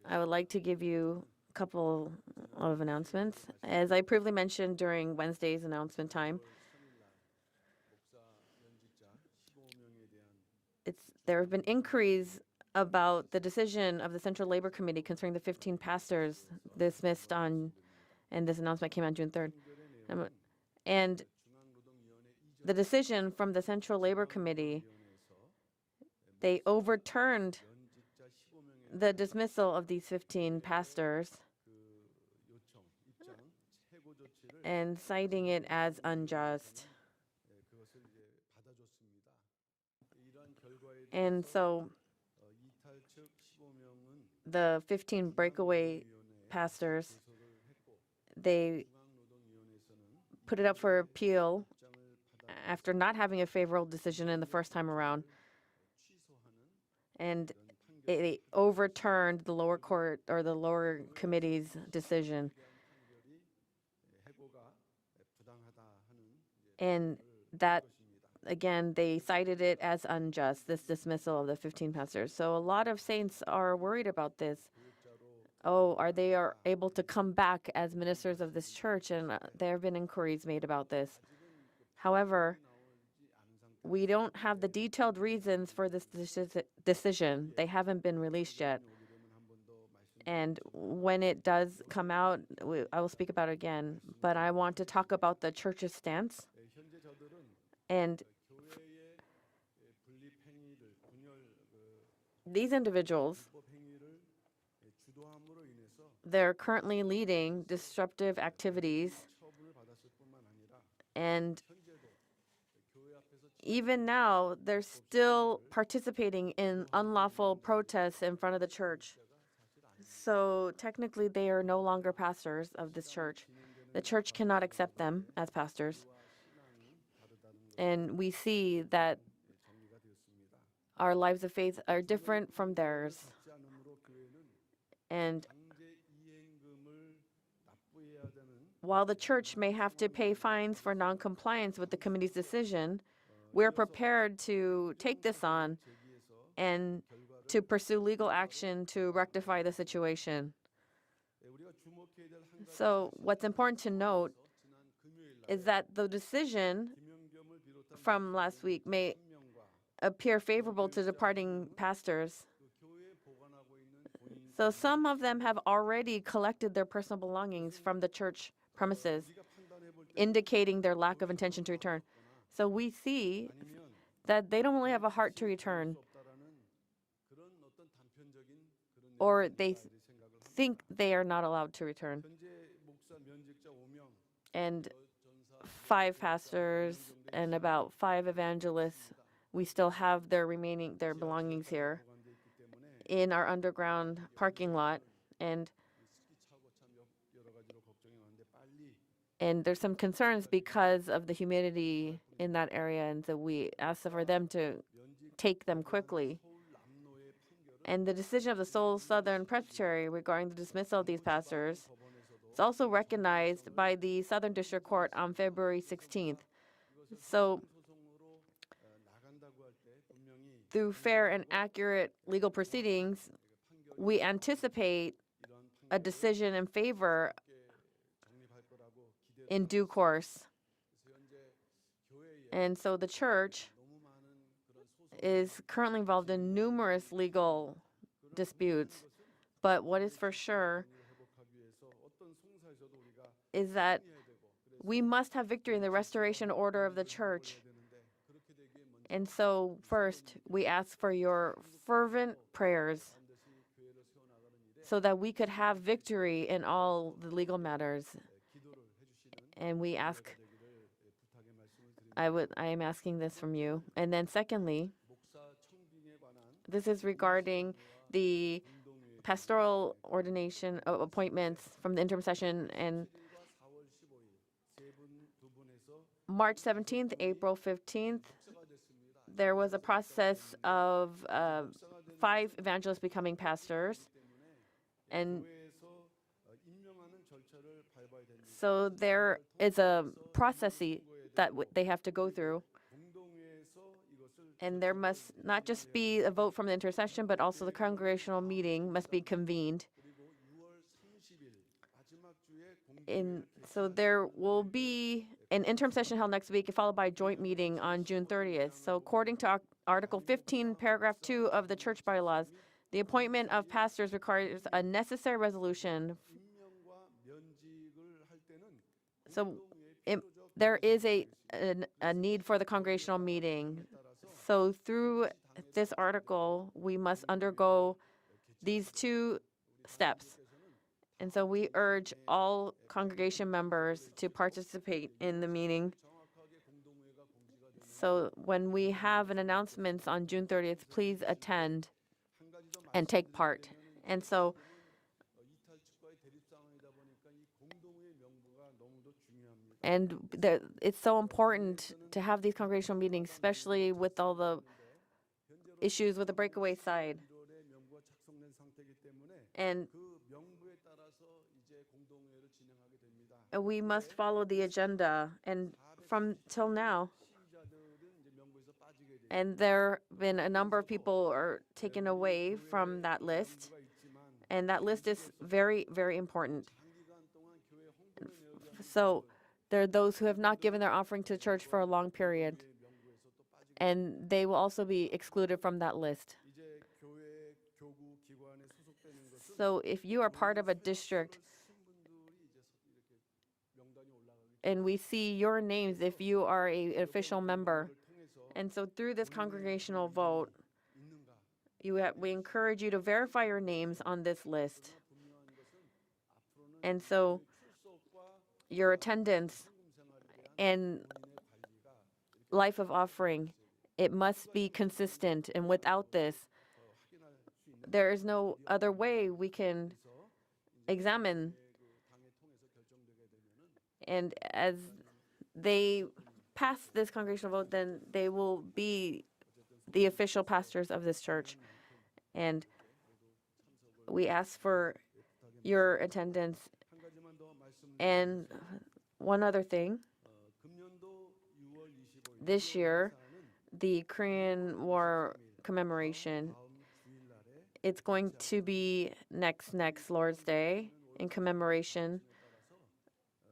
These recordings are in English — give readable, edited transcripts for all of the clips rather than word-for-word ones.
I would like to give you a couple of announcements. As I previously mentioned during Wednesday's announcement time, there have been inquiries about the decision of the Central Labor Committee concerning the 15 pastors dismissed on, and this announcement came on June 3rd. And the decision from the Central Labor Committee, they overturned the dismissal of these 15 pastors and citing it as unjust. And so the 15 breakaway pastors, they put it up for appeal after not having a favorable decision in the first time around. And it overturned the lower court or the lower committee's decision. And that, again, they cited it as unjust, this dismissal of the 15 pastors. So a lot of saints are worried about this. Oh, are they able to come back as ministers of this church? And there have been inquiries made about this. However, we don't have the detailed reasons for this decision. They haven't been released yet. And when it does come out, I will speak about it again. But I want to talk about the church's stance. And these individuals, they're currently leading disruptive activities, and even now, they're still participating in unlawful protests in front of the church. So technically, they are no longer pastors of this church. The church cannot accept them as pastors. And we see that our lives of faith are different from theirs. And while the church may have to pay fines for noncompliance with the committee's decision, we're prepared to take this on and to pursue legal action to rectify the situation. So what's important to note is that the decision from last week may appear favorable to departing pastors. So some of them have already collected their personal belongings from the church premises, indicating their lack of intention to return. So we see that they don't really have a heart to return, or they think they are not allowed to return. And 5 pastors and about 5 evangelists, we still have their belongings here in our underground parking lot, and there's some concerns because of the humidity in that area, and so we asked for them to take them quickly. And the decision of the Seoul Southern Presbytery regarding the dismissal of these pastors is also recognized by the Southern District Court on February 16th. So through fair and accurate legal proceedings, we anticipate a decision in favor in due course. And so the church is currently involved in numerous legal disputes. But what is for sure is that we must have victory in the restoration order of the church. And so first, we ask for your fervent prayers so that we could have victory in all the legal matters. And we ask, I am asking this from you. And then secondly, this is regarding the pastoral ordination appointments from the interim session, and March 17th, April 15th, there was a process of 5 evangelists becoming pastors. And so there is a process that they have to go through. And there must not just be a vote from the intercession, but also the congregational meeting must be convened. So there will be an interim session held next week, followed by a joint meeting on June 30th. So according to Article 15, paragraph 2 of the church bylaws, the appointment of pastors requires a necessary resolution. So there is a need for the congregational meeting. So through this article, we must undergo these two steps. And so we urge all congregation members to participate in the meeting. So when we have an announcement on June 30th, please attend and take part. And so it's so important to have these congregational meetings, especially with all the issues with the breakaway side. And we must follow the agenda. And from till now, and there have been a number of people are taken away from that list. And that list is very, very important. So there are those who have not given their offering to the church for a long period. And they will also be excluded from that list. So if you are part of a district, and we see your names if you are an official member, and so through this congregational vote, we encourage you to verify your names on this list. And so your attendance and life of offering, it must be consistent. And without this, there is no other way we can examine. And as they pass this congregational vote, then they will be the official pastors of this church. And we ask for your attendance. And one other thing, this year, the Korean War commemoration, it's going to be next Lord's Day in commemoration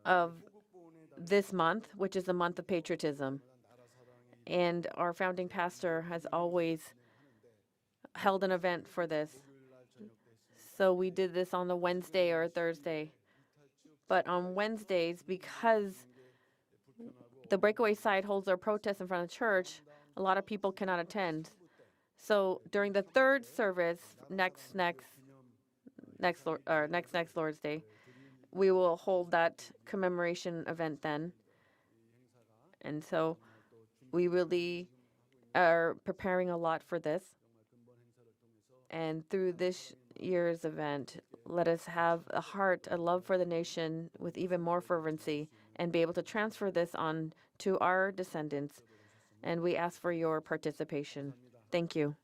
of this month, which is the month of patriotism. And our founding pastor has always held an event for this. So we did this on the Wednesday or Thursday. But on Wednesdays, because the breakaway side holds their protest in front of the church, a lot of people cannot attend. So during the third service, next Lord's Day, we will hold that commemoration event then. And so we really are preparing a lot for this. And through this year's event, let us have a heart, a love for the nation with even more fervency, and be able to transfer this on to our descendants. And we ask for your participation. Thank you.